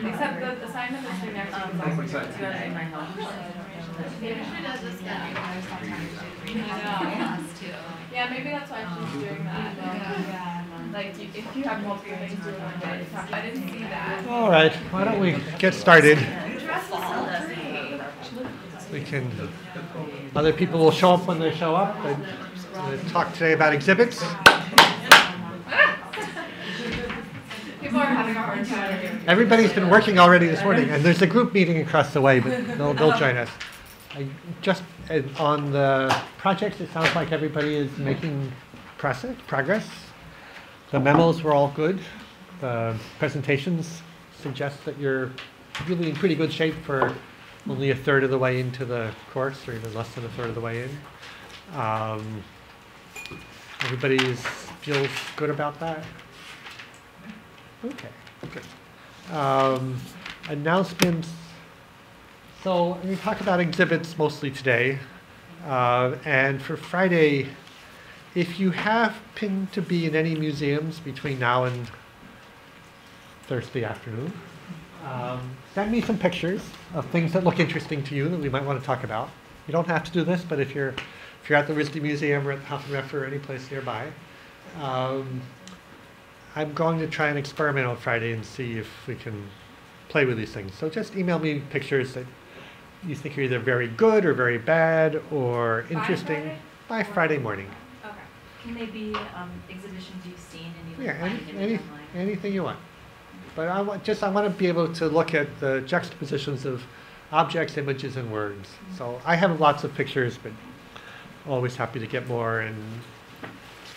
Except the assignment that's due next week is also due in my health. Yeah, maybe that's why she's doing that. Like, if you have multiple things doing one day, I didn't see that. All right, why don't we get started? We can, other people will show up when they show up. I'm going to talk today about exhibits. People are having a hard time. Everybody's been working already this morning, and there's a group meeting across the way, but they'll join us. On the projects, it sounds like everybody is making progress. The memos were all good. The presentations suggest that you're really in pretty good shape for only a third of the way into the course, or even less than a third of the way in. Everybody feels good about that? Okay, good. Announcements. So we talk about exhibits mostly today. And for Friday, if you happen to be in any museums between now and Thursday afternoon, send me some pictures of things that look interesting to you that we might want to talk about. You don't have to do this, but if you're at the RISD Museum or at the Huffenref or any place nearby, I'm going to try an experiment on Friday and see if we can play with these things. So just email me pictures that you think are either very good or very bad or interesting by Friday morning. Okay. Can they be exhibitions you've seen and you Yeah, find an image online? anything you want. But I want to be able to look at the juxtapositions of objects, images, and words. So I have lots of pictures, but always happy to get more and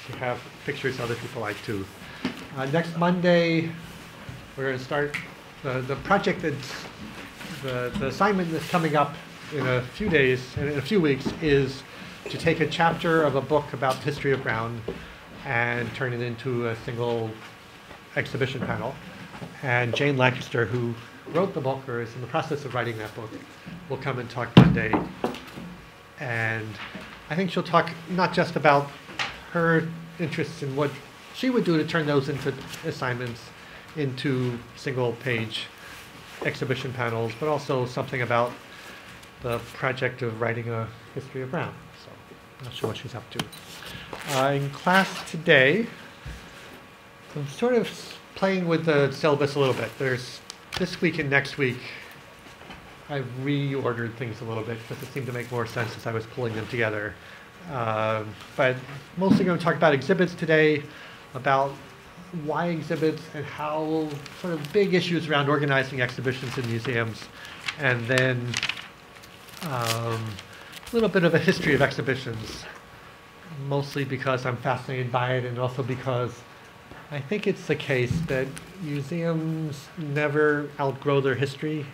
to have pictures other people like too. Next Monday, we're going to start the project that's the assignment that's coming up in a few days, in a few weeks, is to take a chapter of a book about the history of Brown and turn it into a single exhibition panel. And Jane Lancaster, who wrote the book or is in the process of writing that book, will come and talk Monday. And I think she'll talk not just about her interests in what she would do to turn those into assignments, into single-page exhibition panels, but also something about the project of writing a history of Brown. So I'm not sure what she's up to. In class today, I'm sort of playing with the syllabus a little bit. There's this week and next week, I've reordered things a little bit because it seemed to make more sense as I was pulling them together. But mostly going to talk about exhibits today, about why exhibits and how sort of big issues around organizing exhibitions in museums, and then a little bit of a history of exhibitions, mostly because I'm fascinated by it and also because I think it's the case that museums never outgrow their history.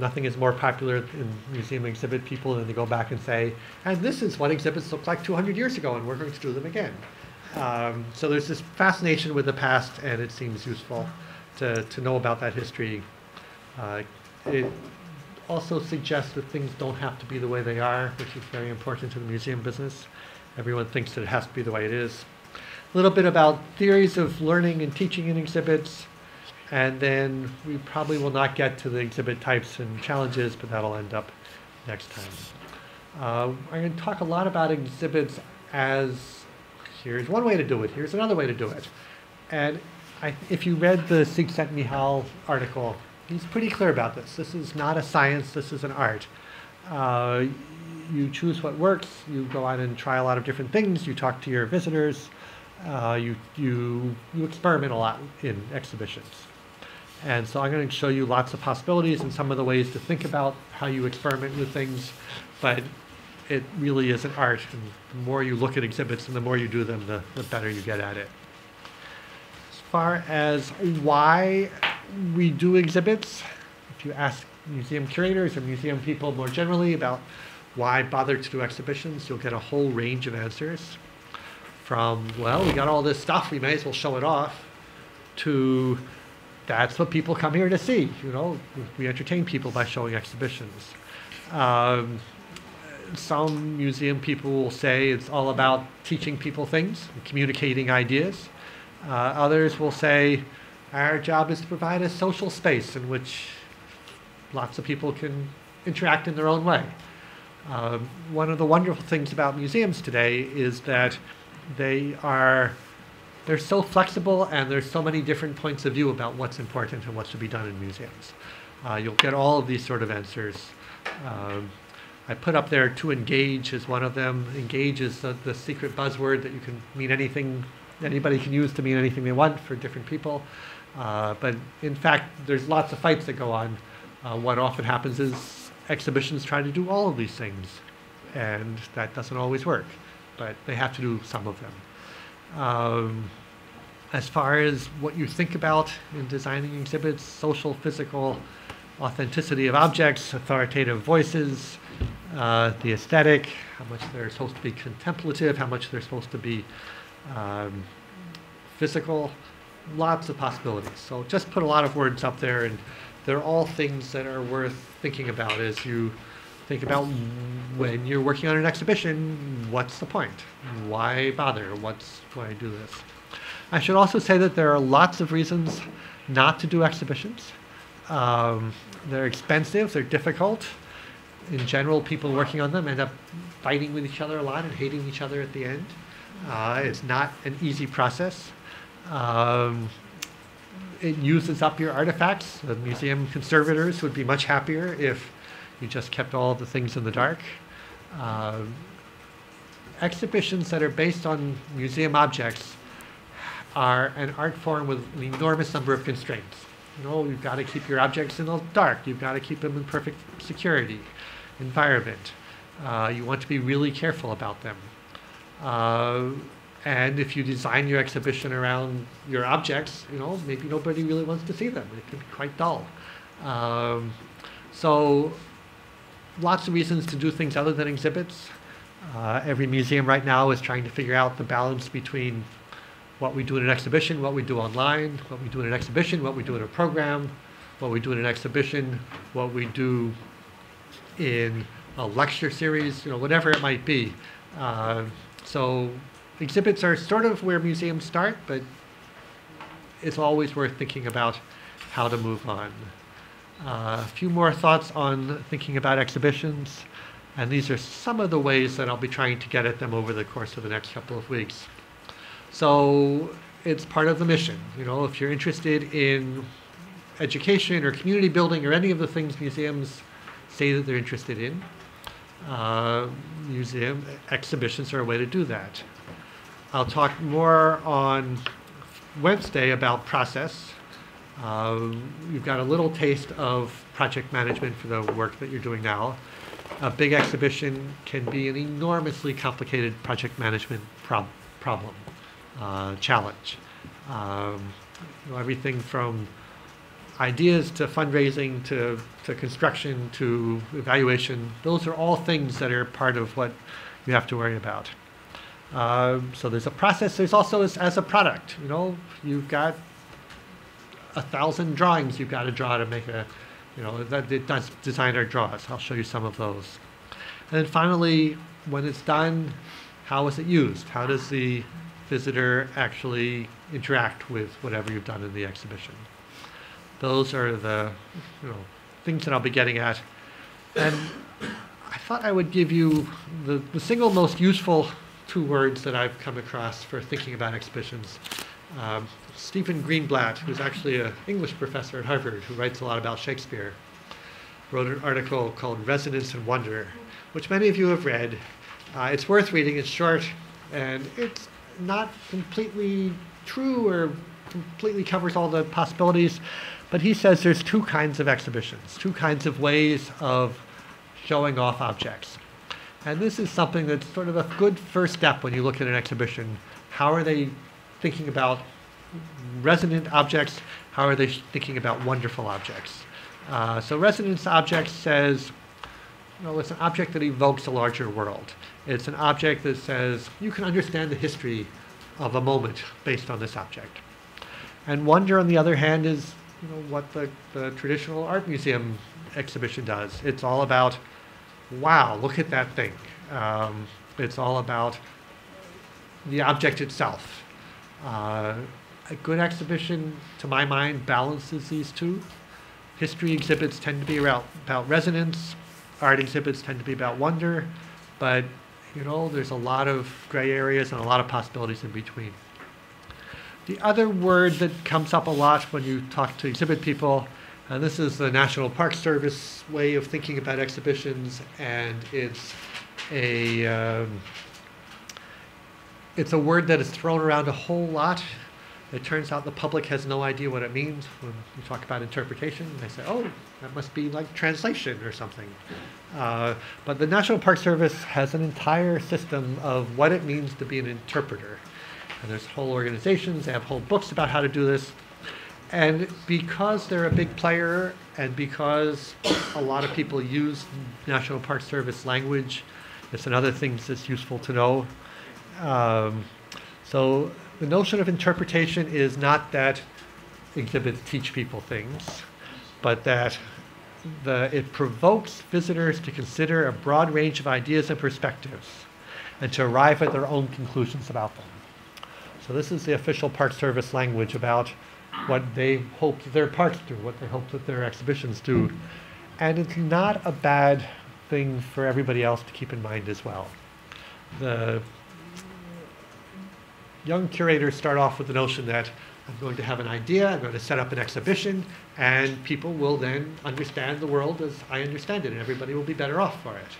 Nothing is more popular in museum exhibit people than to go back and say, and this is what exhibits looked like 200 years ago, and we're going to do them again. So there's this fascination with the past, and it seems useful to know about that history. It also suggests that things don't have to be the way they are, which is very important to the museum business. Everyone thinks that it has to be the way it is. A little bit about theories of learning and teaching in exhibits, and then we probably will not get to the exhibit types and challenges, but that'll end up next time. I'm going to talk a lot about exhibits as, here's one way to do it, here's another way to do it. And if you read the Csikszentmihalyi article, he's pretty clear about this. This is not a science, this is an art. You choose what works, you go out and try a lot of different things, you talk to your visitors, you experiment a lot in exhibitions. And so I'm going to show you lots of possibilities and some of the ways to think about how you experiment with things, but it really is an art, and the more you look at exhibits and the more you do them, the better you get at it. As far as why we do exhibits, if you ask museum curators or museum people more generally about why bother to do exhibitions, you'll get a whole range of answers. From, well, we got all this stuff, we may as well show it off, to that's what people come here to see. You know, we entertain people by showing exhibitions. Some museum people will say it's all about teaching people things and communicating ideas. Others will say, Our job is to provide a social space in which lots of people can interact in their own way. One of the wonderful things about museums today is that they're so flexible, and there's so many different points of view about what's important and what's to be done in museums. You'll get all of these sort of answers. I put up there to engage as one of them. Engage is the secret buzzword that you can mean anything, anybody can use to mean anything they want for different people. But in fact, there's lots of fights that go on. What often happens is exhibitions try to do all of these things, and that doesn't always work, but they have to do some of them. As far as what you think about in designing exhibits, social, physical, authenticity of objects, authoritative voices, the aesthetic, how much they're supposed to be contemplative, how much they're supposed to be physical, lots of possibilities. So just put a lot of words up there, and they're all things that are worth thinking about as you think about when you're working on an exhibition. What's the point? Why bother? Why do this? I should also say that there are lots of reasons not to do exhibitions. They're expensive, they're difficult. In general, people working on them end up fighting with each other a lot and hating each other at the end. It's not an easy process. It uses up your artifacts. The museum conservators would be much happier if you just kept all the things in the dark. Exhibitions that are based on museum objects are an art form with an enormous number of constraints. You know, you've got to keep your objects in the dark. You've got to keep them in perfect security environment. You want to be really careful about them. And if you design your exhibition around your objects, you know, maybe nobody really wants to see them. It can be quite dull. So lots of reasons to do things other than exhibits. Every museum right now is trying to figure out the balance between what we do in an exhibition, what we do online, what we do in an exhibition, what we do in a program, what we do in an exhibition, what we do in a lecture series, you know, whatever it might be. So exhibits are sort of where museums start, but it's always worth thinking about how to move on. A few more thoughts on thinking about exhibitions, and these are some of the ways that I'll be trying to get at them over the course of the next couple of weeks. So it's part of the mission. You know, if you're interested in education or community building or any of the things museums say that they're interested in, museum exhibitions are a way to do that. I'll talk more on Wednesday about process. You've got a little taste of project management for the work that you're doing now. A big exhibition can be an enormously complicated project management problem. Challenge. You know, everything from ideas to fundraising to construction to evaluation, those are all things that are part of what you have to worry about. So there's a process. There's also as a product. You know, you've got 1,000 drawings you've got to draw to make a, you know, designer draws. I'll show you some of those. And then finally, when it's done, how is it used? How does the visitor actually interact with whatever you've done in the exhibition? Those are the, you know, things that I'll be getting at. And I thought I would give you the single most useful 2 words that I've come across for thinking about exhibitions. Stephen Greenblatt, who's actually an English professor at Harvard who writes a lot about Shakespeare, wrote an article called Resonance and Wonder, which many of you have read. It's worth reading. It's short, and it's not completely true or completely covers all the possibilities, but he says there's 2 kinds of exhibitions, 2 kinds of ways of showing off objects. And this is something that's sort of a good first step when you look at an exhibition. How are they thinking about resonant objects? How are they thinking about wonderful objects? So resonance objects says, you know, it's an object that evokes a larger world. It's an object that says you can understand the history of a moment based on this object. And wonder, on the other hand, is, you know, what the traditional art museum exhibition does. It's all about, wow, look at that thing. It's all about the object itself. A good exhibition, to my mind, balances these two. History exhibits tend to be about resonance. Art exhibits tend to be about wonder. But, you know, there's a lot of gray areas and a lot of possibilities in between. The other word that comes up a lot when you talk to exhibit people, and this is the National Park Service way of thinking about exhibitions, and it's a word that is thrown around a whole lot. It turns out the public has no idea what it means when you talk about interpretation. They say, oh, that must be like translation or something. But the National Park Service has an entire system of what it means to be an interpreter. And there's whole organizations, they have whole books about how to do this. And because they're a big player and because a lot of people use National Park Service language, it's another thing that's useful to know. So the notion of interpretation is not that exhibits teach people things, but that it provokes visitors to consider a broad range of ideas and perspectives and to arrive at their own conclusions about them. So this is the official Park Service language about what they hope that their parks do, what they hope that their exhibitions do. And it's not a bad thing for everybody else to keep in mind as well. The young curators start off with the notion that I'm going to have an idea, I'm going to set up an exhibition, and people will then understand the world as I understand it, and everybody will be better off for it.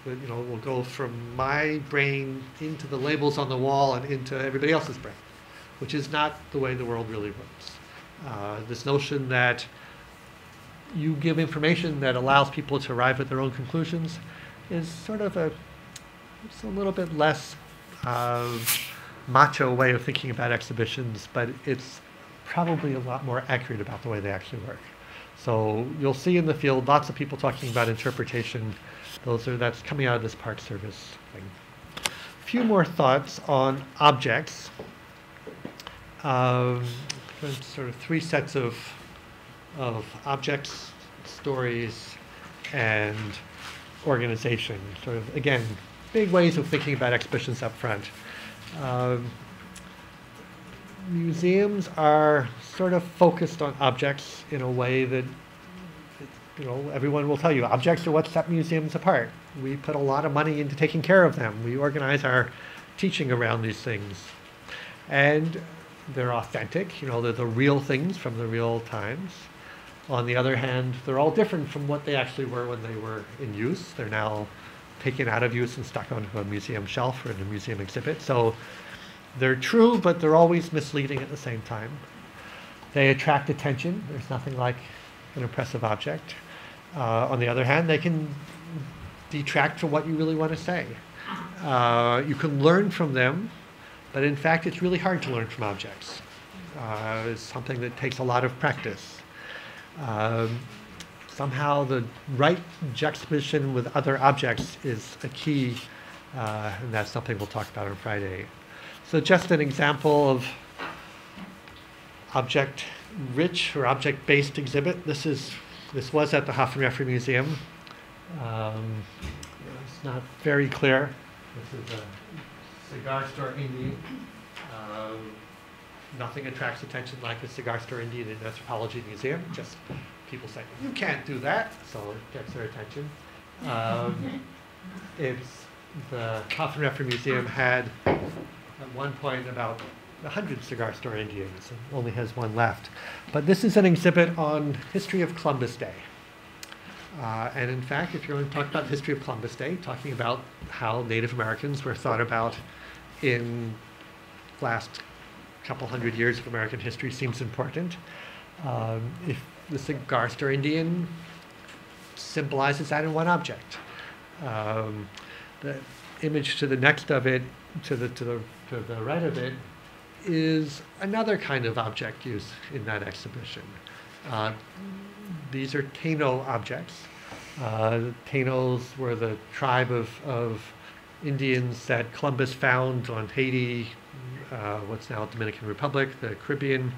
You know, we'll go from my brain into the labels on the wall and into everybody else's brain, which is not the way the world really works. This notion that you give information that allows people to arrive at their own conclusions is sort of it's a little bit less macho way of thinking about exhibitions, but it's probably a lot more accurate about the way they actually work. So you'll see in the field lots of people talking about interpretation. That's coming out of this Park Service thing. A few more thoughts on objects. Sort of three sets of objects, stories, and organization. Sort of, again, big ways of thinking about exhibitions up front. Museums are sort of focused on objects in a way that, you know, everyone will tell you, objects are what set museums apart. We put a lot of money into taking care of them. We organize our teaching around these things. And they're authentic, you know, they're the real things from the real times. On the other hand, they're all different from what they actually were when they were in use. They're now taken out of use and stuck onto a museum shelf or in a museum exhibit. So they're true, but they're always misleading at the same time. They attract attention. There's nothing like an impressive object. On the other hand, they can detract from what you really want to say. You can learn from them, but in fact, it's really hard to learn from objects. It's something that takes a lot of practice. Somehow the right juxtaposition with other objects is a key, and that's something we'll talk about on Friday. So just an example of object-rich or object-based exhibit. This was at the Hafenreffer Museum. It's not very clear. This is a cigar store indie. Nothing attracts attention like a cigar store indie in an anthropology museum. Just people say, you can't do that, so it gets their attention. The Hafenreffer Museum had at one point about 100 cigar store Indians, and only has one left. But this is an exhibit on history of Columbus Day. And in fact, if you're going to talk about the history of Columbus Day, talking about how Native Americans were thought about in the last couple hundred years of American history seems important. If the cigar store Indian symbolizes that in one object. The image to the next of it, to the right of it, is another kind of object used in that exhibition. These are Taino objects. Tainos were the tribe of Indians that Columbus found on Haiti, what's now Dominican Republic, the Caribbean.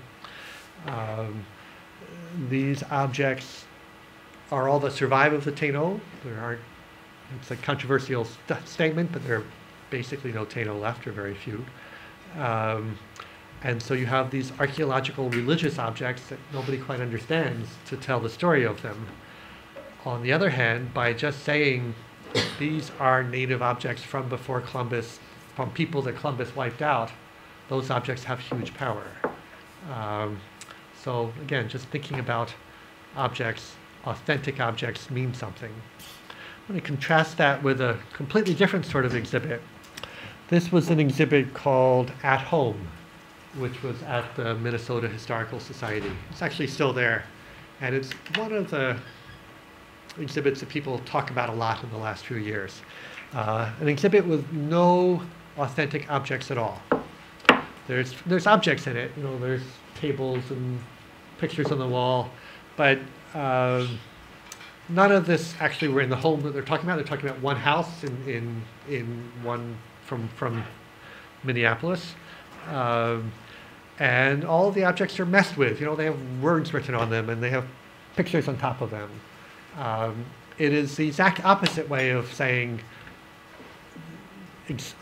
These objects are all that survive of the Taino. It's a controversial statement, but there are basically no Taino left, or very few. And so you have these archaeological religious objects that nobody quite understands to tell the story of them. On the other hand, by just saying these are native objects from before Columbus, from people that Columbus wiped out, those objects have huge power. So again, just thinking about objects, authentic objects mean something. I'm going to contrast that with a completely different sort of exhibit. This was an exhibit called At Home, which was at the Minnesota Historical Society. It's actually still there. And it's one of the exhibits that people talk about a lot in the last few years. An exhibit with no authentic objects at all. There's objects in it, there's tables and pictures on the wall, but none of this actually were in the home that they're talking about. They're talking about one house in one from Minneapolis. And all of the objects are messed with. They have words written on them and they have pictures on top of them. It is the exact opposite way of saying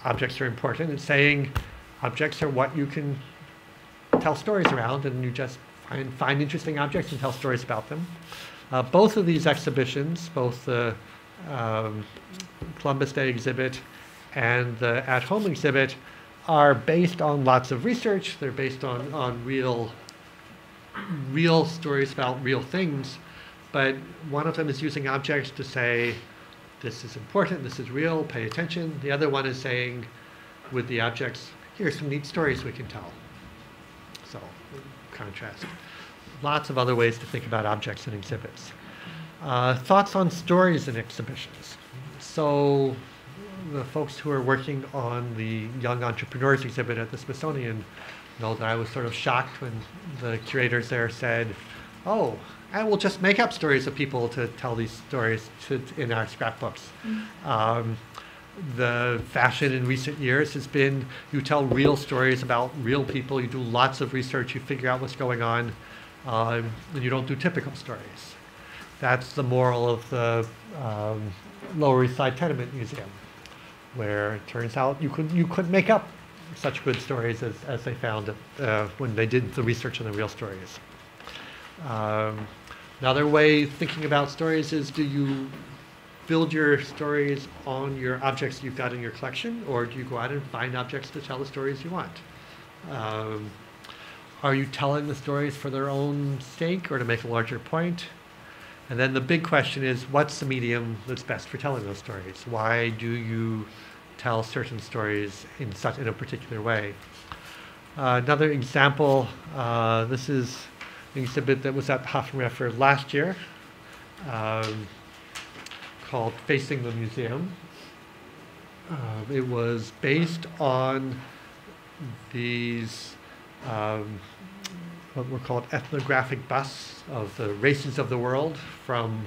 objects are important. It's saying objects are what you can tell stories around, and you just find interesting objects and tell stories about them. Both of these exhibitions, both the Columbus Day exhibit and the At Home exhibit, are based on lots of research. They're based on real stories about real things. But one of them is using objects to say, this is important, this is real, pay attention. The other one is saying, with the objects, here's some neat stories we can tell. So, contrast. Lots of other ways to think about objects in exhibits. Thoughts on stories in exhibitions. So, the folks who are working on the Young Entrepreneurs exhibit at the Smithsonian know that I was sort of shocked when the curators there said, oh, and we'll just make up stories of people to tell these stories in our scrapbooks. The fashion in recent years has been you tell real stories about real people, you do lots of research, you figure out what's going on, and you don't do typical stories. That's the moral of the Lower East Side Tenement Museum, where it turns out you couldn't make up such good stories as they found when they did the research on the real stories. Another way thinking about stories is, do you build your stories on your objects you've got in your collection, or do you go out and find objects to tell the stories you want? Are you telling the stories for their own sake or to make a larger point? And then the big question is, what's the medium that's best for telling those stories? Why do you tell certain stories in a particular way? Another example, this is an exhibit that was at the Hafenwerfer last year, called Facing the Museum. It was based on these what were called ethnographic busts of the races of the world from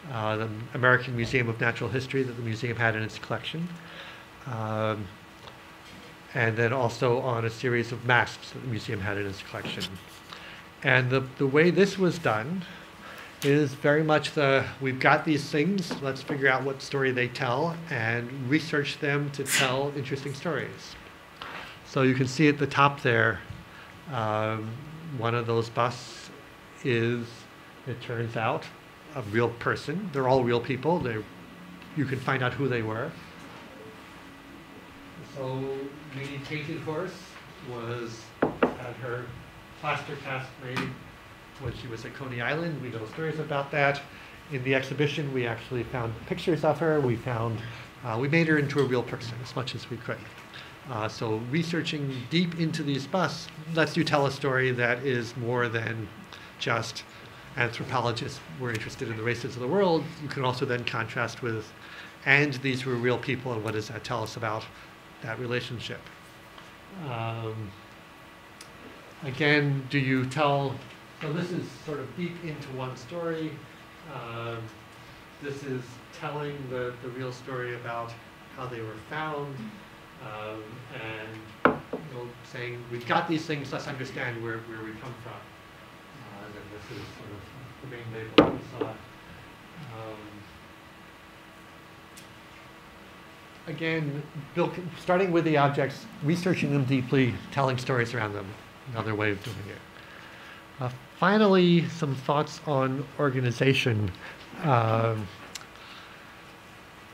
the American Museum of Natural History that the museum had in its collection. And then also on a series of masks that the museum had in its collection. And the way this was done is very much we've got these things, let's figure out what story they tell and research them to tell interesting stories. So you can see at the top there, one of those busts is, it turns out, a real person. They're all real people. You can find out who they were. So Lady Painted Horse had her plaster cast made when she was at Coney Island. We know stories about that. In the exhibition, we actually found pictures of her. We made her into a real person as much as we could. So researching deep into these busts lets you tell a story that is more than just anthropologists were interested in the races of the world. You can also then contrast with, and these were real people, and what does that tell us about that relationship? Again, do you tell, so this is sort of deep into one story. This is telling the real story about how they were found, and saying, we've got these things, let's understand where we come from. And then this is sort of the main label that we saw. Again, starting with the objects, researching them deeply, telling stories around them. another way of doing it. Finally, some thoughts on organization.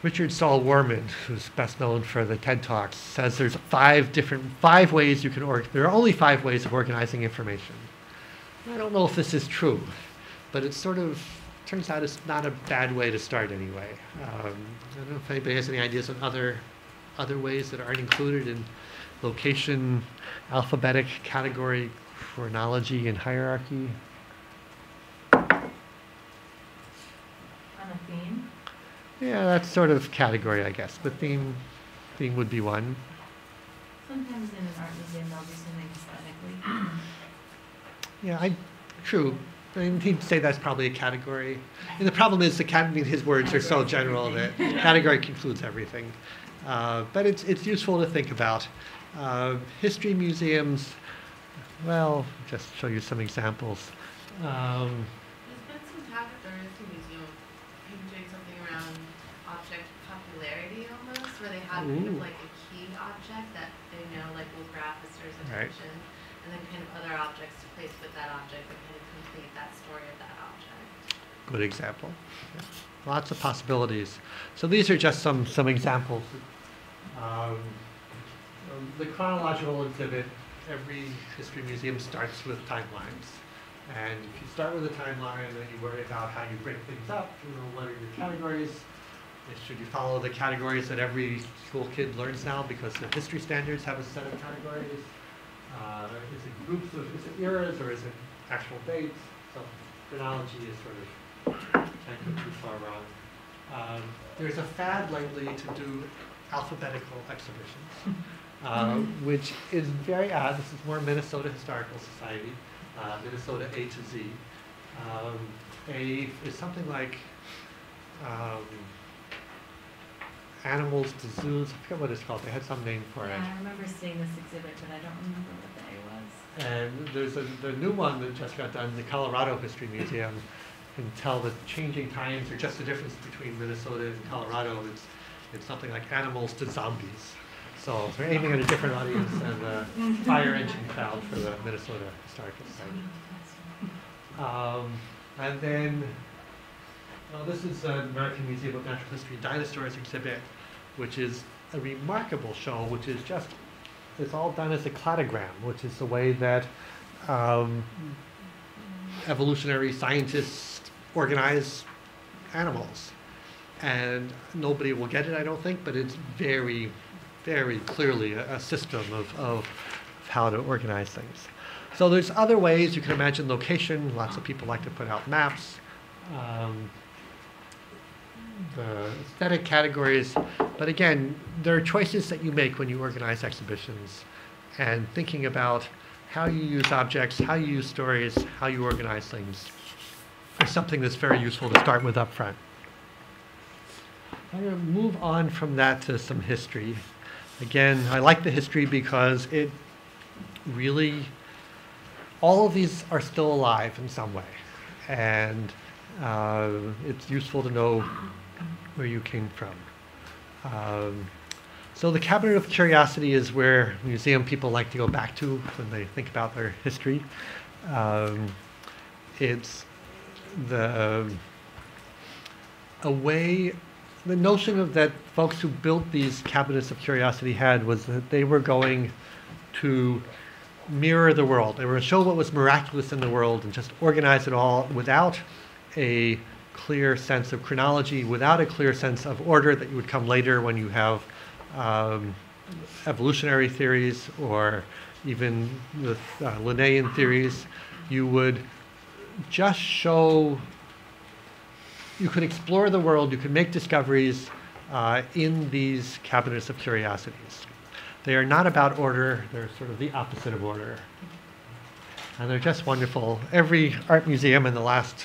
Richard Saul Warman, who's best known for the TED Talks, says there's five ways you can there are only 5 ways of organizing information. I don't know if this is true, but it sort of turns out it's not a bad way to start anyway. I don't know if anybody has any ideas on other ways that aren't included in location, alphabetic, category, chronology, and hierarchy. On a theme? Yeah, that's sort of category, I guess. But theme would be one. Sometimes in an art museum they'll do something aesthetically. Yeah, true. I mean, he'd say that's probably a category. And the problem is his words are so general that category includes everything. But it's useful to think about. History museums, well, just show you some examples. There's been some talk at the History Museum of people doing something around object popularity almost, where they have kind of like a key object that they know like will grab visitors' attention, and then kind of other objects to place with that object that kind of complete that story of that object. Good example. Yeah. Lots of possibilities. So these are just some examples. The chronological exhibit, every history museum starts with timelines. And if you start with a timeline, then you worry about how you break things up. What are your categories? Should you follow the categories that every school kid learns now because the history standards have a set of categories? Is it groups is it eras or is it actual dates? So chronology is sort of, can't go too far wrong. There's a fad lately to do alphabetical exhibitions, which is very odd. This is more Minnesota Historical Society, Minnesota A to Z. A is something like animals to zoos. I forget what it's called. They had some name for it. Yeah, I remember seeing this exhibit, but I don't remember what the A was. And there's the new one that just got done, the Colorado History Museum, can tell the changing times or just the difference between Minnesota and Colorado. It's something like animals to zombies. So they're aiming at a different audience than the fire engine crowd for the Minnesota Historical Society. And then, this is the American Museum of Natural History Dinosaurs exhibit, which is a remarkable show, which is it's all done as a cladogram, which is the way that evolutionary scientists organize animals. And nobody will get it, I don't think, but it's very, very clearly a system of how to organize things. So there's other ways. You can imagine location. Lots of people like to put out maps. The aesthetic categories. But again, there are choices that you make when you organize exhibitions. And thinking about how you use objects, how you use stories, how you organize things is something that's very useful to start with up front. I'm going to move on from that to some history. Again, I like the history because it really, all of these are still alive in some way. And it's useful to know where you came from. So the Cabinet of Curiosity is where museum people like to go back to when they think about their history. It's the notion of that folks who built these cabinets of curiosity had was that they were going to mirror the world. They were going to show what was miraculous in the world and just organize it all without a clear sense of chronology, without a clear sense of order that would come later when you have evolutionary theories or even with Linnaean theories. You would just show. You could explore the world, you could make discoveries in these cabinets of curiosities. They are not about order, they're sort of the opposite of order. And they're just wonderful. Every art museum in the last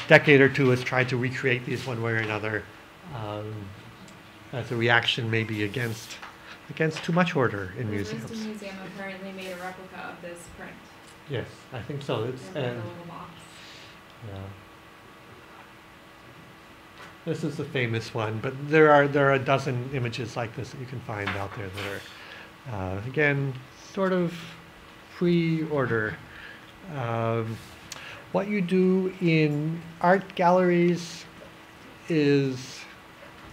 decade or two has tried to recreate these one way or another as a reaction maybe against too much order in museums. The Bristol Museum apparently made a replica of this print. Yes, I think so. It's in a little box. Yeah. This is the famous one, but there are a dozen images like this that you can find out there that are, again, sort of pre-order. What you do in art galleries is,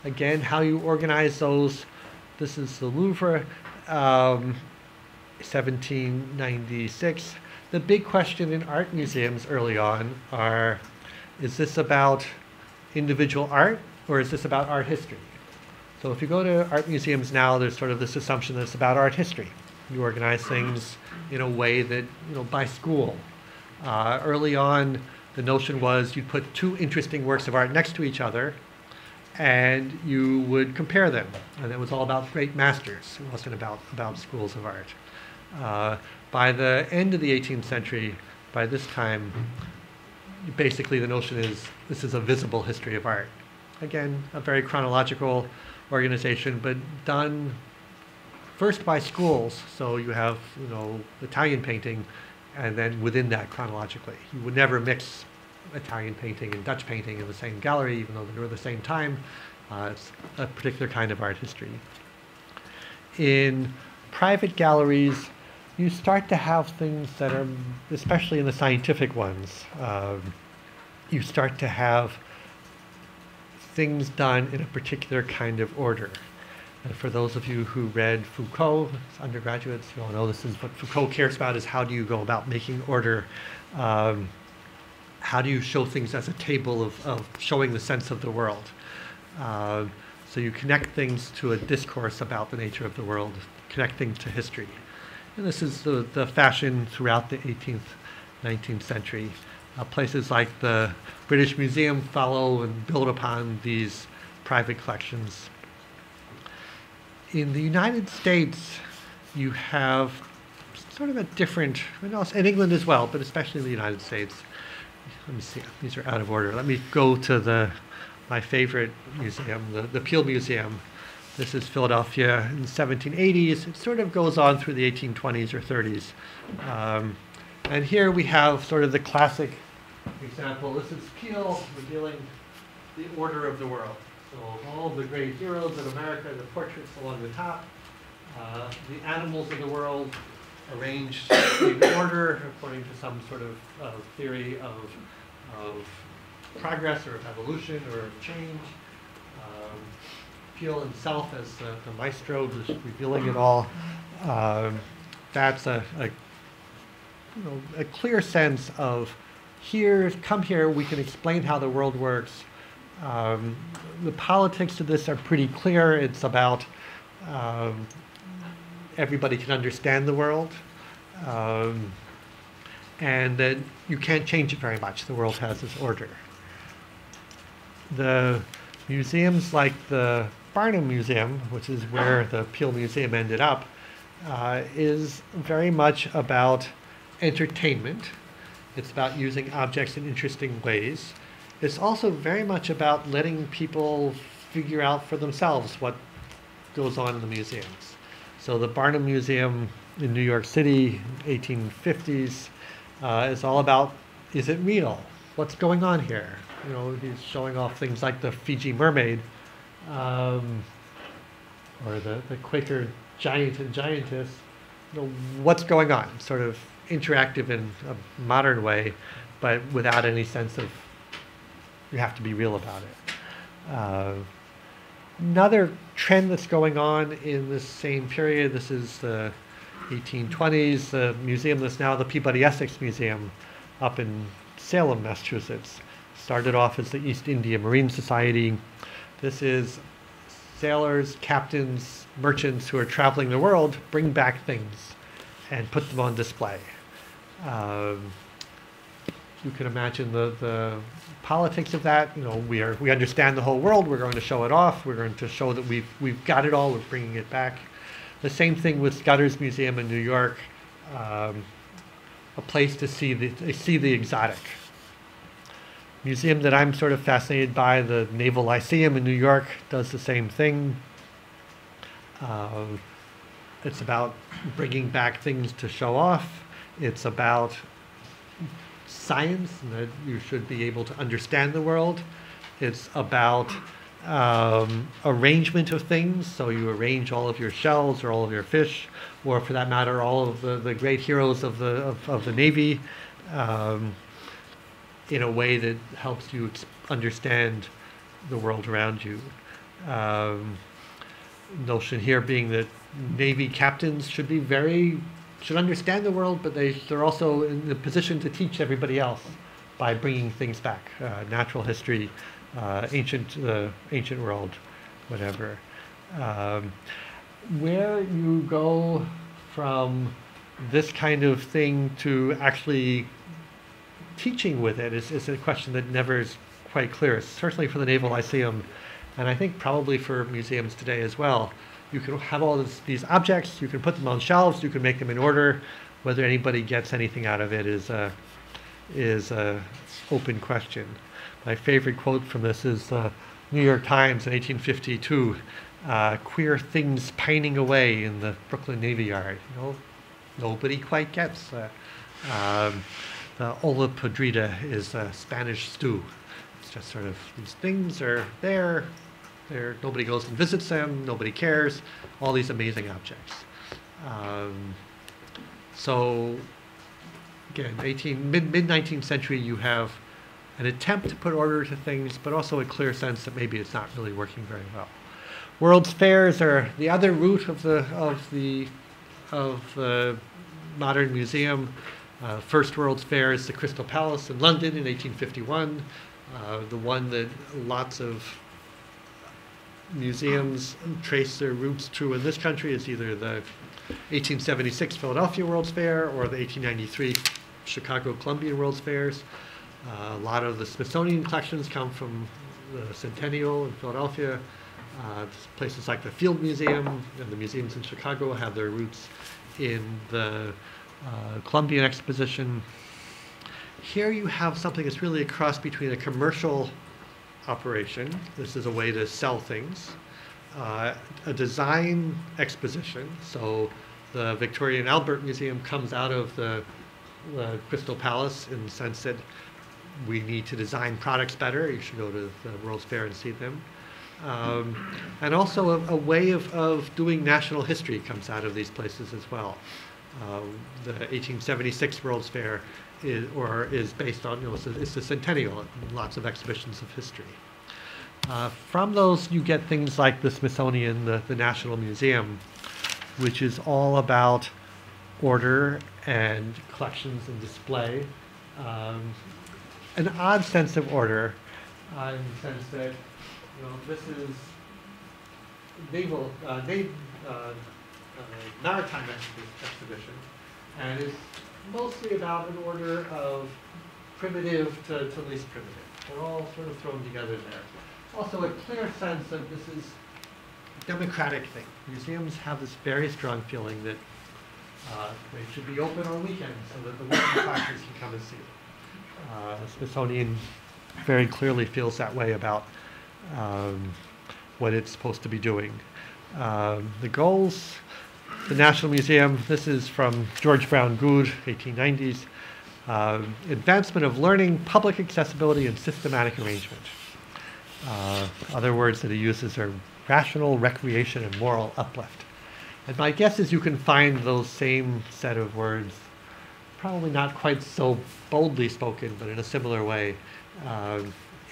again, how you organize those. This is the Louvre, 1796. The big question in art museums early on are, is this about individual art or is this about art history? So if you go to art museums now, there's sort of this assumption that it's about art history. You organize things in a way that, by school. Early on, the notion was you'd put two interesting works of art next to each other and you would compare them. And it was all about great masters. It wasn't about schools of art. By the end of the 18th century, by this time, basically the notion is this is a visible history of art. Again, a very chronological organization, but done first by schools. So you have, Italian painting, and then within that chronologically. You would never mix Italian painting and Dutch painting in the same gallery, even though they were the same time. It's a particular kind of art history. In private galleries, you start to have things that are, especially in the scientific ones, you start to have things done in a particular kind of order. And for those of you who read Foucault, as undergraduates, you all know this is what Foucault cares about, is how do you go about making order? How do you show things as a table of showing the sense of the world? So you connect things to a discourse about the nature of the world, connecting to history. And this is the fashion throughout the 18th, 19th century. Places like the British Museum follow and build upon these private collections. In the United States, you have sort of a different, and also in England as well, but especially in the United States. Let me see, these are out of order. Let me go to my favorite museum, the Peel Museum. This is Philadelphia in the 1780s. It sort of goes on through the 1820s or 30s. And here we have sort of the classic example. This is Peel revealing the order of the world. So all the great heroes of America, the portraits along the top, the animals of the world arranged in order according to some sort of theory of progress or of evolution or of change. Peel himself as the maestro, just revealing it all. That's a clear sense of come here, we can explain how the world works. The politics of this are pretty clear. It's about everybody can understand the world, and that you can't change it very much. The world has its order. The museums like the Barnum Museum, which is where the Peel Museum ended up, is very much about entertainment. It's about using objects in interesting ways. It's also very much about letting people figure out for themselves what goes on in the museums. So the Barnum Museum in New York City, 1850s, is all about, is it real? What's going on here? He's showing off things like the Fiji mermaid, or the Quaker giant and giantess. What's going on? Sort of interactive in a modern way, but without any sense of you have to be real about it. Another trend that's going on in this same period, this is the 1820s, the museum that's now the Peabody Essex Museum up in Salem, Massachusetts. Started off as the East India Marine Society. This is sailors, captains, merchants who are traveling the world, bring back things and put them on display. You can imagine the politics of that. We understand the whole world. We're going to show it off. We're going to show that we've got it all. We're bringing it back. The same thing with Scudder's Museum in New York, a place to see the exotic. Museum that I'm sort of fascinated by, the Naval Lyceum in New York, does the same thing. It's about bringing back things to show off. It's about science, and that you should be able to understand the world. It's about arrangement of things. So you arrange all of your shells or all of your fish, or for that matter, all of the great heroes of the Navy, in a way that helps you understand the world around you. Notion here being that Navy captains should understand the world, but they're also in the position to teach everybody else by bringing things back, natural history, ancient world, whatever. Where you go from this kind of thing to actually teaching with it is a question that never is quite clear. Certainly for the Naval Lyceum, and I think probably for museums today as well. You can have all these objects, you can put them on shelves, you can make them in order. Whether anybody gets anything out of it is a open question. My favorite quote from this is New York Times in 1852, queer things pining away in the Brooklyn Navy Yard. You know, nobody quite gets. The olla podrida is a Spanish stew. It's just sort of, these things are there. Nobody goes and visits them. Nobody cares. All these amazing objects. So again, mid-19th century, you have an attempt to put order to things, but also a clear sense that maybe it's not really working very well. World's fairs are the other route of the modern museum. First World's Fair is the Crystal Palace in London in 1851. The one that lots of museums trace their roots to in this country is either the 1876 Philadelphia World's Fair or the 1893 Chicago Columbian World's Fairs. A lot of the Smithsonian collections come from the Centennial in Philadelphia. Places like the Field Museum and the museums in Chicago have their roots in the Columbian Exposition. Here you have something that's really a cross between a commercial operation. This is a way to sell things. A design exposition. So the Victoria and Albert Museum comes out of the Crystal Palace in the sense that we need to design products better. You should go to the World's Fair and see them. And also a way of doing national history comes out of these places as well. The 1876 World's Fair is based on, it's the centennial, lots of exhibitions of history. From those, you get things like the Smithsonian, the National Museum, which is all about order and collections and display. An odd sense of order, in the sense that this is maritime exhibition, and it's mostly about an order of primitive to least primitive. They're all sort of thrown together there. Also a clear sense of this is a democratic thing. Museums have this very strong feeling that they should be open on weekends so that the working classes can come and see them. The Smithsonian very clearly feels that way about what it's supposed to be doing. The goals, the National Museum, this is from George Brown Goode, 1890s. Advancement of learning, public accessibility, and systematic arrangement. Other words that he uses are rational, recreation, and moral uplift. And my guess is you can find those same set of words, probably not quite so boldly spoken, but in a similar way,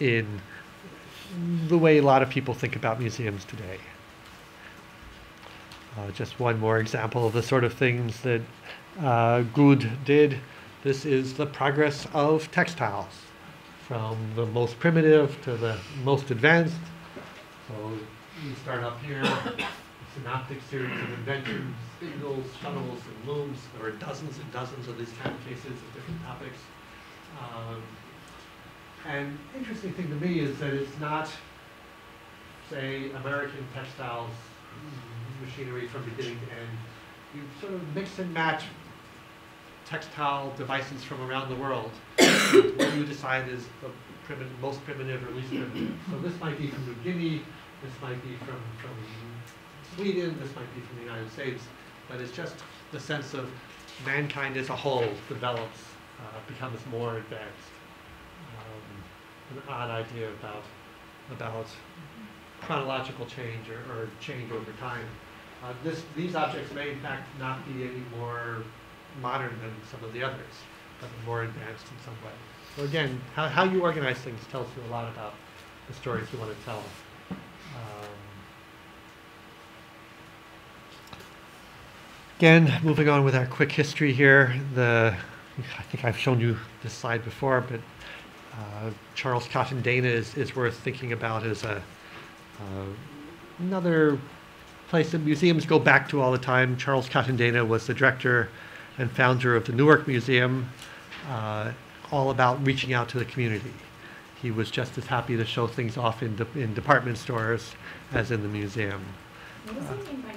in the way a lot of people think about museums today. Just one more example of the sort of things that Goode did. This is the progress of textiles, from the most primitive to the most advanced. So you start up here, a synoptic series of inventions, spindles, shuttles, and looms. There are dozens and dozens of these kind of cases of different topics. And interesting thing to me is that it's not, say, American textiles machinery from beginning to end. You sort of mix and match textile devices from around the world. What you decide is the most primitive or least primitive. So this might be from New Guinea, this might be from Sweden, this might be from the United States, but it's just the sense of mankind as a whole develops, becomes more advanced. An odd idea about chronological change or change over time. These objects may in fact not be any more modern than some of the others, but more advanced in some way. So again, how you organize things tells you a lot about the stories you want to tell. Again, moving on with our quick history here, I think I've shown you this slide before, but Charles Cotton Dana is worth thinking about as another place that museums go back to all the time. Charles Cotton Dana was the director and founder of the Newark Museum, all about reaching out to the community. He was just as happy to show things off in department stores as in the museum. What does he mean by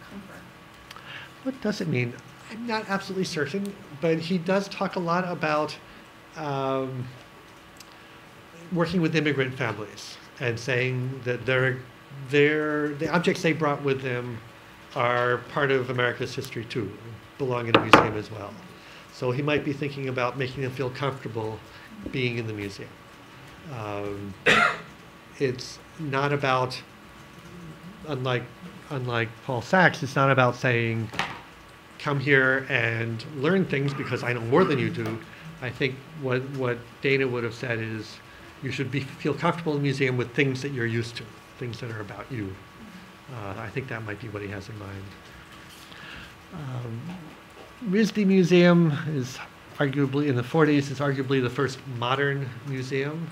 comfort? What does it mean? I'm not absolutely certain, but he does talk a lot about working with immigrant families and saying that the objects they brought with them are part of America's history too, belong in a museum as well. So he might be thinking about making them feel comfortable being in the museum. It's not about, unlike Paul Sachs, it's not about saying, come here and learn things because I know more than you do. I think what Dana would have said is, you should feel comfortable in the museum with things that you're used to, things that are about you. I think that might be what he has in mind. RISD Museum is arguably, in the 40s, is arguably the first modern museum.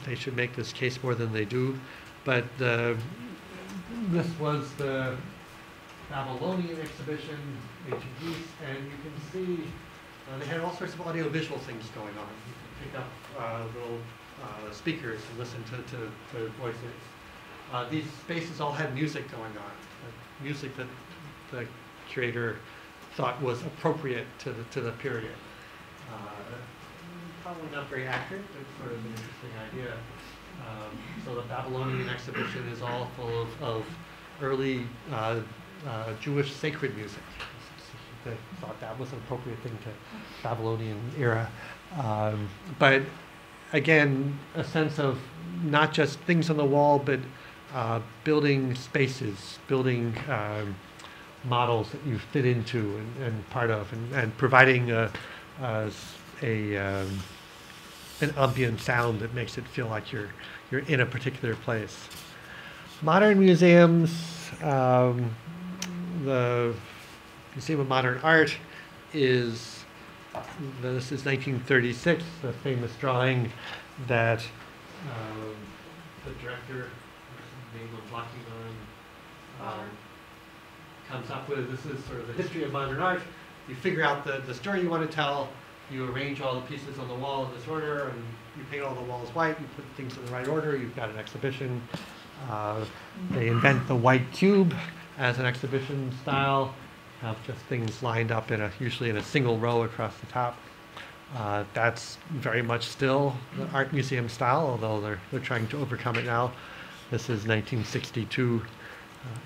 They should make this case more than they do. But this was the Babylonian exhibition, ancient Greece, and you can see they had all sorts of audiovisual things going on. You can pick up little speakers and listen to voices. These spaces all had music going on, music that the curator thought was appropriate to the period. Probably not very accurate, but sort of an interesting idea. So the Babylonian exhibition is all full of early Jewish sacred music. They thought that was an appropriate thing to Babylonian era. But again, a sense of not just things on the wall, but building spaces, building models that you fit into and part of, and providing an ambient sound that makes it feel like you're in a particular place. Modern museums, the Museum of Modern Art this is 1936, the famous drawing that the director, name I'm blocking on, comes up with. This is sort of the history of modern art. You figure out the story you want to tell, you arrange all the pieces on the wall in this order, and you paint all the walls white, you put things in the right order, you've got an exhibition. They invent the white cube as an exhibition style, have just things lined up usually in a single row across the top. That's very much still the art museum style, although they're trying to overcome it now. This is 1962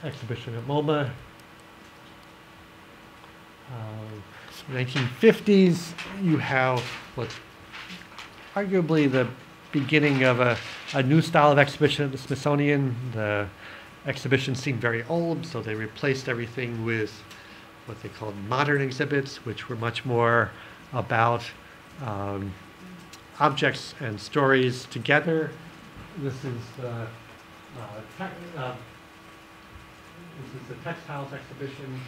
exhibition at MoMA. 1950s, you have what's arguably the beginning of a new style of exhibition at the Smithsonian. The exhibitions seemed very old, so they replaced everything with what they called modern exhibits, which were much more about objects and stories together. This is the textiles exhibition.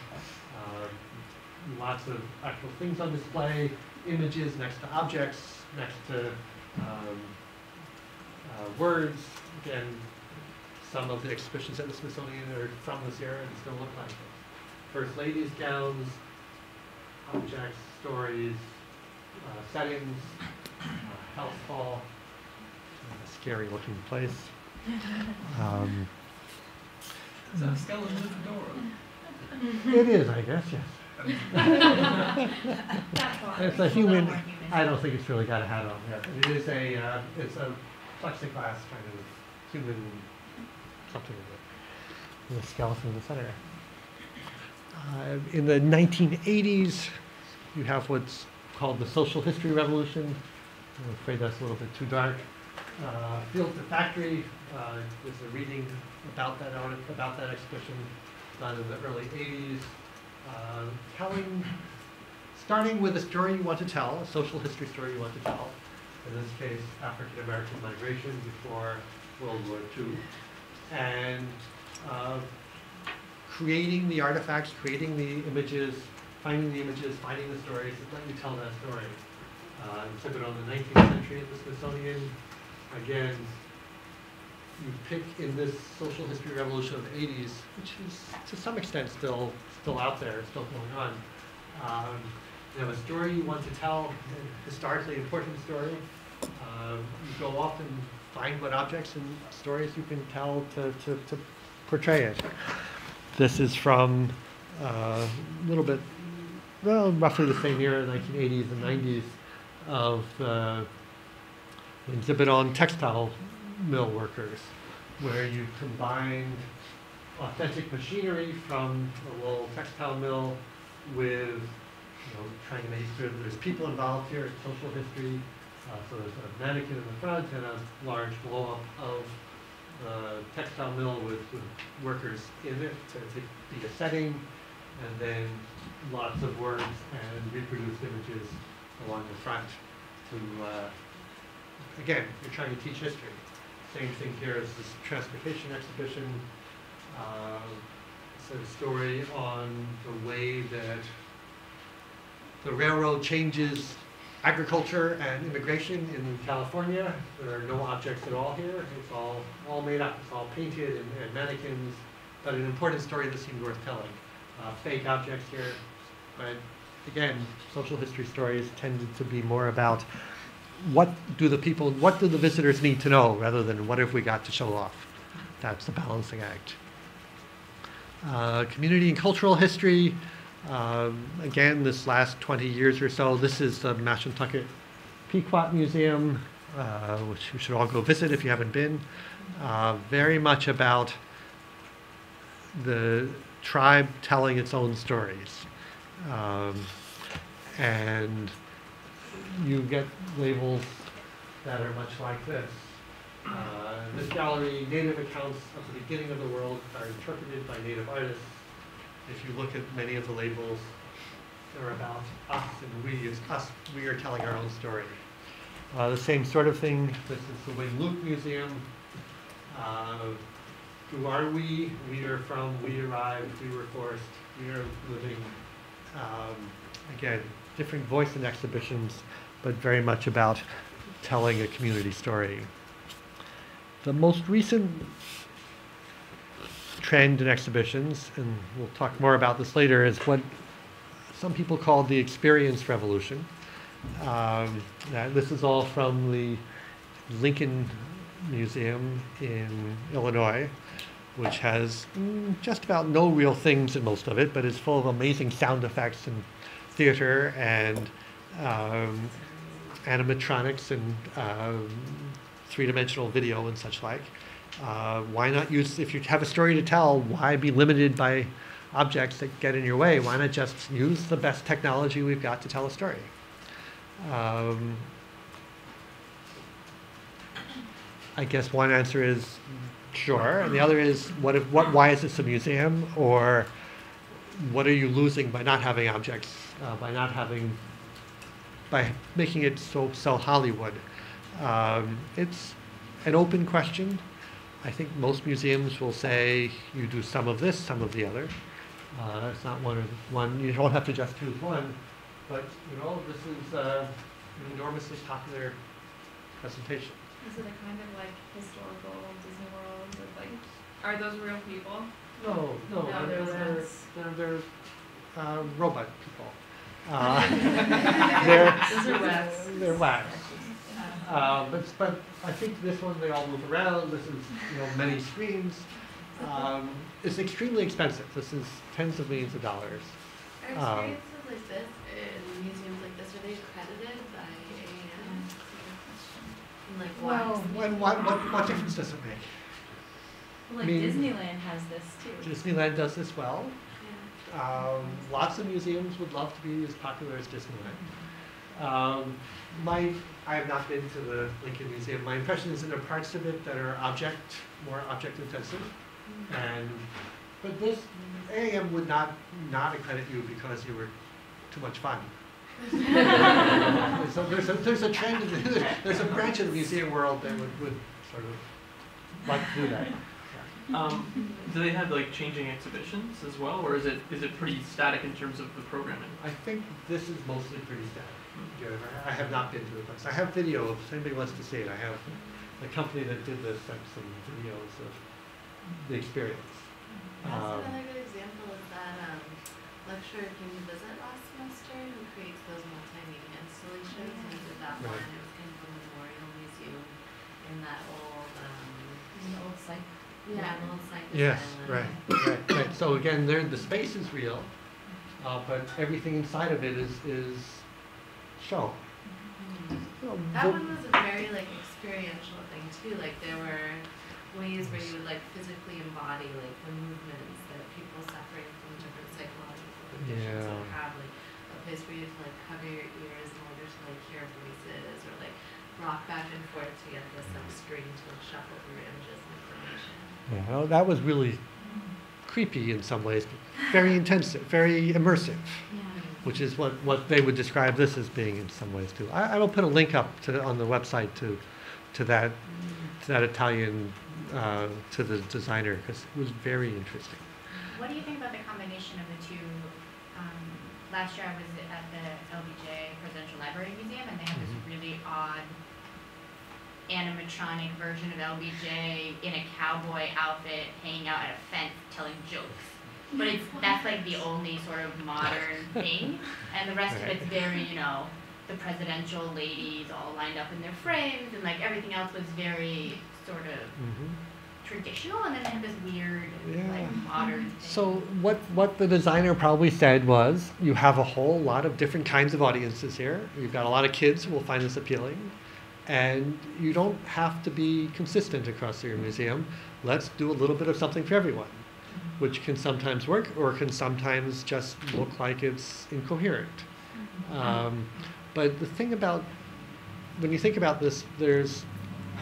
Lots of actual things on display, images next to objects, next to words. Again, some of the exhibitions at the Smithsonian are from this era and still look like this. First ladies' gowns, objects, stories, settings, health hall, a scary looking place. Is that a skeleton with a door? It is, I guess, yes. It's a human. I don't think it's really got a hat on yet. It is it's a plexiglass kind of human something with a skeleton in the center. In the 1980s, you have what's called the social history revolution. I'm afraid that's a little bit too dark. Field to Factory was a reading about that exhibition done in the early 80s. Starting with a story you want to tell, a social history story you want to tell. In this case, African American migration before World War II. And creating the artifacts, creating the images, finding the images, finding the stories that let you tell that story. Exhibit on the 19th century at the Smithsonian. Again, you pick in this social history revolution of the 80s, which is to some extent still out there, still going on. You have a story you want to tell, a historically important story. You go off and find what objects and stories you can tell to portray it. This is from a little bit, well, roughly the same era, 1980s and 90s, of an exhibit on textile mill workers, where you combined authentic machinery from a little textile mill with, trying to make sure that there's people involved here, social history. So there's a mannequin in the front and a large blow-up of the textile mill with workers in it to be a setting, and then lots of words and reproduced images along the front to, again, you're trying to teach history. Same thing here as this transportation exhibition. It's a story on the way that the railroad changes agriculture and immigration in California. There are no objects at all here. It's all made up. It's all painted and mannequins, but an important story that seemed worth telling. Fake objects here, but again, social history stories tended to be more about what do the visitors need to know rather than what have we got to show off. That's the balancing act. Community and cultural history. Again, this last 20 years or so, this is the Mashantucket Pequot Museum, which you should all go visit if you haven't been. Very much about the tribe telling its own stories. And you get labels that are much like this. This gallery, native accounts of the beginning of the world are interpreted by native artists. If you look at many of the labels, they're about us and we. It's us. We are telling our own story. The same sort of thing. This is the Wing Luke Museum. Who are we? We are from. We arrived. We were forced. We are living. Again, different voice in exhibitions, but very much about telling a community story. The most recent trend in exhibitions, and we'll talk more about this later, is what some people call the experience revolution. This is all from the Lincoln Museum in Illinois, which has just about no real things in most of it, but is full of amazing sound effects and theater and animatronics and three-dimensional video and such like. Why not use, if you have a story to tell, why be limited by objects that get in your way? Why not just use the best technology we've got to tell a story? I guess one answer is sure, and the other is why is this a museum, or what are you losing by not having objects, by making it so Hollywood? It's an open question. I think most museums will say you do some of this, some of the other. It's not one. You don't have to just choose one, but this is an enormously popular presentation. Is it a kind of like historical Disney World with like, are those real people? No, they're robot people. Those are wax. They're wax. But I think this one, they all move around. This is, many screens. It's extremely expensive. This is tens of millions of dollars. Are experiences like this in museums like this, are they accredited by AAM? Like what difference does it make? Well, Disneyland has this too. Disneyland does this well. Yeah. Lots of museums would love to be as popular as Disneyland. Um, I have not been to the Lincoln Museum. My impression is that there are parts of it that are more object intensive. But this, AAM would not accredit you because you were too much fun. So there's a trend, there's a branch of the museum world that would sort of like to do that. Do they have like changing exhibitions as well, or is it pretty static in terms of the programming? I think this is mostly pretty static. Yeah, I have not been to the place. I have video if anybody wants to see it. I have the company that did this sent some videos of the experience. That's another good example of that lecturer who came to visit last semester who creates those multimedia installations. And he did that one. It was kind of a memorial museum in that old site. yeah, an old site. Yes, right. So again, the space is real, but everything inside of it is shown. That one was a very like experiential thing too. Like there were ways where you would like physically embody like the movements that people suffering from different psychological conditions would have, like a place for you to like cover your ears in order to like hear voices, or like rock back and forth to get this like screen to like shuffle through images and information. Yeah, well, that was really creepy in some ways, but very intensive, very immersive. Which is what they would describe this as being in some ways too. I will put a link up on the website to that Italian to the designer, because it was very interesting. What do you think about the combination of the two? Last year I was at the LBJ Presidential Library Museum, and they have this really odd animatronic version of LBJ in a cowboy outfit hanging out at a fence telling jokes. But that's like the only sort of modern thing, and the rest of it's very, the presidential ladies all lined up in their frames, and like everything else was very sort of traditional, and then they had this weird, like modern thing. So what the designer probably said was, you have a whole lot of different kinds of audiences here. You've got a lot of kids who will find this appealing, and you don't have to be consistent across your museum. Let's do a little bit of something for everyone, which can sometimes work or can sometimes just look like it's incoherent. But the thing about, when you think about this,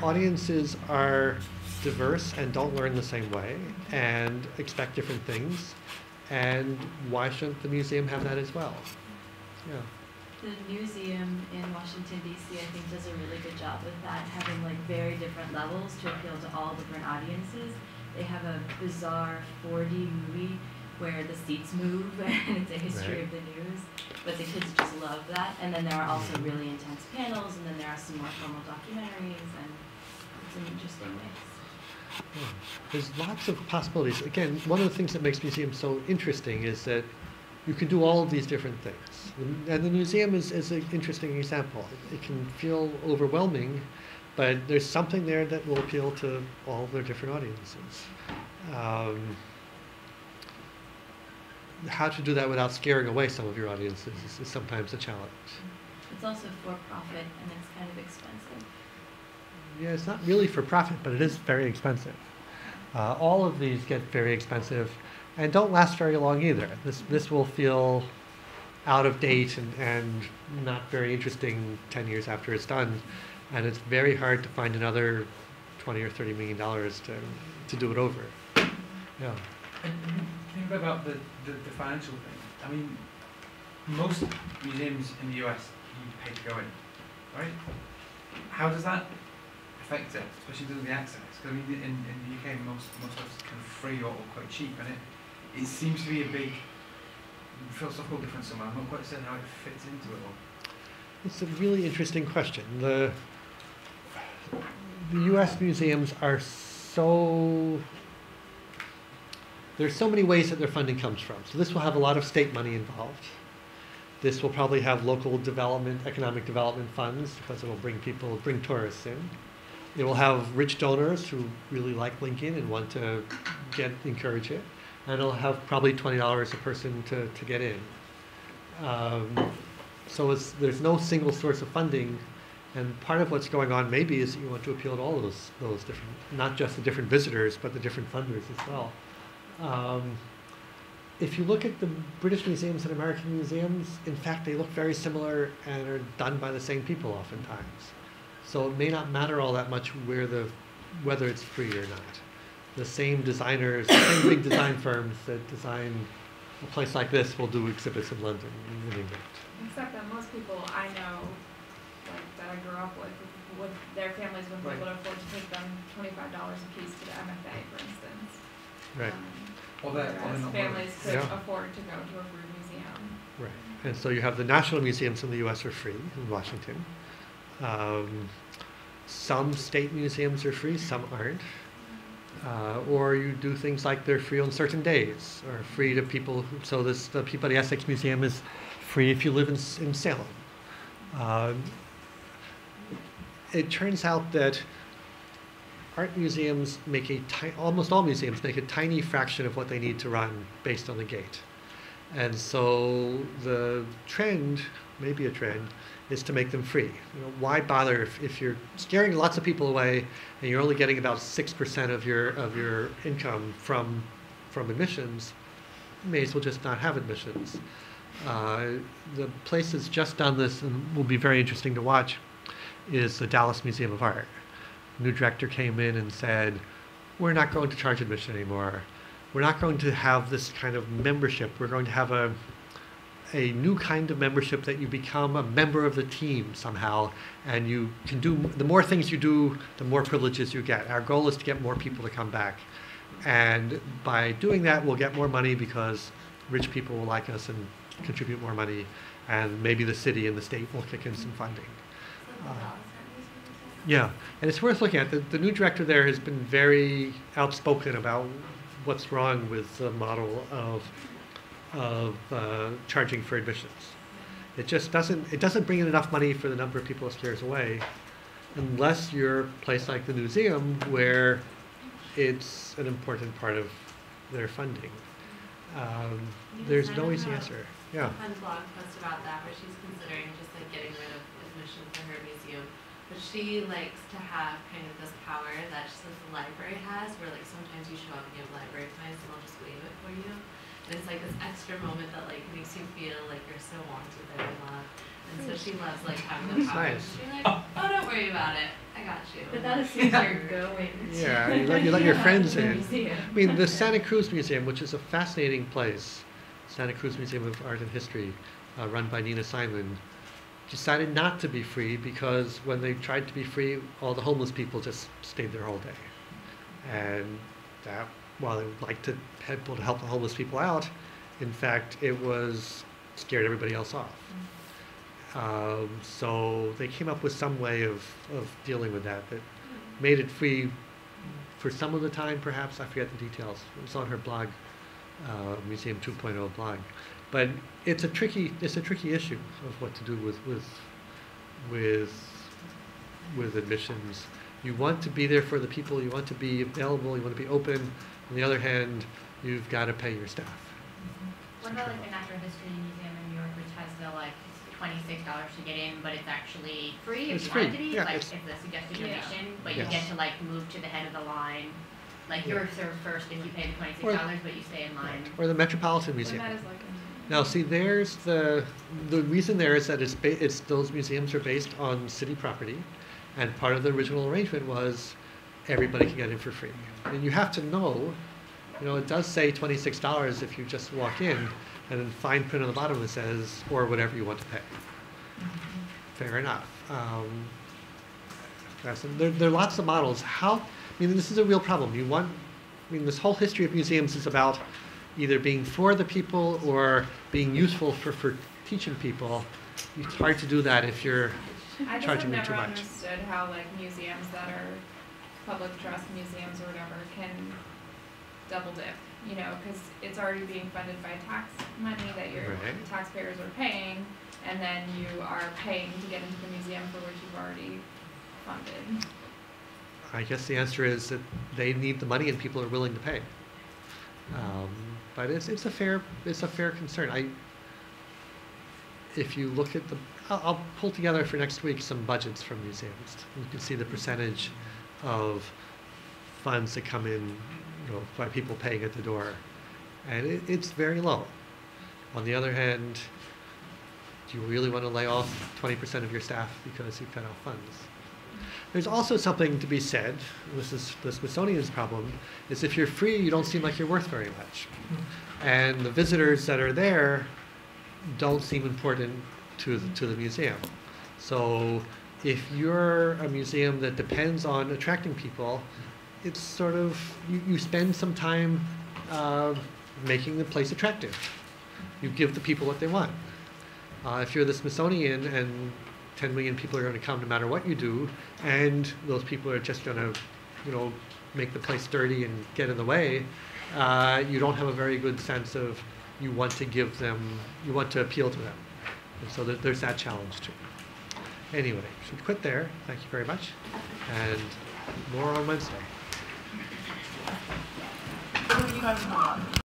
audiences are diverse and don't learn the same way and expect different things, and why shouldn't the museum have that as well? Yeah. The museum in Washington, D.C., I think does a really good job with that, having like very different levels to appeal to all different audiences. They have a bizarre 4D movie where the seats move and it's a history of the news, but the kids just love that. And then there are also really intense panels, and then there are some more formal documentaries, and it's an interesting mix. Yeah. There's lots of possibilities. Again, one of the things that makes museums so interesting is that you can do all of these different things. And the museum is an interesting example. It can feel overwhelming, but there's something there that will appeal to all their different audiences. How to do that without scaring away some of your audiences is sometimes a challenge. It's also for profit, and it's kind of expensive. Yeah, it's not really for profit, but it is very expensive. All of these get very expensive and don't last very long either. This will feel out of date and not very interesting 10 years after it's done. And it's very hard to find another $20 or $30 million to do it over. Yeah. And think about the financial thing. I mean, most museums in the US, you pay to go in, right? How does that affect it, especially because of the access? Because I mean, in the UK, most stuff's kind of free or quite cheap, and it seems to be a big philosophical difference somewhere. I'm not quite certain how it fits into it all. It's a really interesting question. The U.S. museums are there's so many ways that their funding comes from. So this will have a lot of state money involved. This will probably have local development, economic development funds, because it will bring tourists in. It will have rich donors who really like Lincoln and want to encourage it. And it'll have probably $20 a person to get in. So there's no single source of funding. And part of what's going on maybe is that you want to appeal to all those different, not just the different visitors, but the different funders as well. if you look at the British museums and American museums, in fact, they look very similar and are done by the same people oftentimes. So it may not matter all that much whether it's free or not. The same designers, the same big design firms that design a place like this will do exhibits in London, in England. Except that most people I know, like that I grew up with their families wouldn't be able to afford to take them $25 a piece to the MFA, for instance. Right. Whereas not families could Yeah. afford to go to a free museum. Right. And so you have the national museums in the U.S. are free in Washington. Some state museums are free, some aren't. Or you do things like they're free on certain days, or free to people. So the Peabody Essex Museum is free if you live in Salem. It turns out that art museums make almost all museums make a tiny fraction of what they need to run based on the gate. And so the trend, maybe a trend, is to make them free. Why bother if you're scaring lots of people away and you're only getting about 6% of your income from admissions, you may as well just not have admissions. The place that's just done this and will be very interesting to watch is the Dallas Museum of Art. New director came in and said, we're not going to charge admission anymore. We're not going to have this kind of membership. We're going to have a new kind of membership that you become a member of the team somehow, and you can do, the more things you do, the more privileges you get. Our goal is to get more people to come back. And by doing that, we'll get more money because rich people will like us and contribute more money, and maybe the city and the state will kick in some funding. Yeah, and it's worth looking at. The new director there has been very outspoken about what's wrong with the model of charging for admissions. It just doesn't bring in enough money for the number of people it scares away, unless you're a place like the museum where it's an important part of their funding. There's no easy answer. Yeah. A fun blog post about that where she's considering just like getting rid of admission for her museum. But she likes to have kind of this power that just like the library has, where like sometimes you show up and you have library plans and they'll just waive it for you. And it's like this extra moment that like makes you feel like you're so wanted by your love. And so she loves like having the power. Nice. She's like, oh, don't worry about it. I got you. But that assumes you're going to. Yeah, you let your friends in. Museum. I mean, the Santa Cruz Museum, which is a fascinating place, Santa Cruz Museum of Art and History, run by Nina Simon, decided not to be free because when they tried to be free, all the homeless people just stayed there all day. And that, while they would like to have people to help the homeless people out, in fact, it scared everybody else off. So they came up with some way of dealing with that made it free for some of the time, perhaps. I forget the details. It was on her blog, Museum 2.0 blog. But it's a tricky issue of what to do with admissions. You want to be there for the people. You want to be available. You want to be open. On the other hand, you've got to pay your staff. What about like the Natural History Museum in New York, which has the like $26 to get in, but it's actually free if It's you free. want it to be? Yeah, like it's- it's a suggested Yeah. donation, but Yes. you get to like move to the head of the line. Like you're served first if you pay the $26, but you stay in line. Or the Metropolitan And Museum. that is like Now, see, there's the reason there is that it's those museums are based on city property, and part of the original arrangement was everybody can get in for free. And you have to know, it does say $26 if you just walk in, and then fine print on the bottom that says, or whatever you want to pay. Fair enough. There are lots of models. This is a real problem. This whole history of museums is about either being for the people or being useful for teaching people. It's hard to do that if you're I just have charging them never too much. understood how like museums that are public trust museums or whatever can double dip, because it's already being funded by tax money that your Right. taxpayers are paying, and then you are paying to get into the museum for which you've already funded. I guess the answer is that they need the money and people are willing to pay. But it's a fair concern. If you look at I'll pull together for next week some budgets from museums. You can see the percentage of funds that come in, by people paying at the door, And it's very low. On the other hand, do you really want to lay off 20% of your staff because you cut off funds? There's also something to be said, this is the Smithsonian's problem, is if you're free, you don't seem like you're worth very much. And the visitors that are there don't seem important to the museum. So if you're a museum that depends on attracting people, it's sort of, you spend some time making the place attractive. You give the people what they want. If you're the Smithsonian and 10 million people are going to come no matter what you do, and those people are just going to, you know, make the place dirty and get in the way, you don't have a very good sense of you want to give them, you want to appeal to them. And so there's that challenge too. Anyway, should quit there. Thank you very much. And more on Wednesday. What do you guys know about?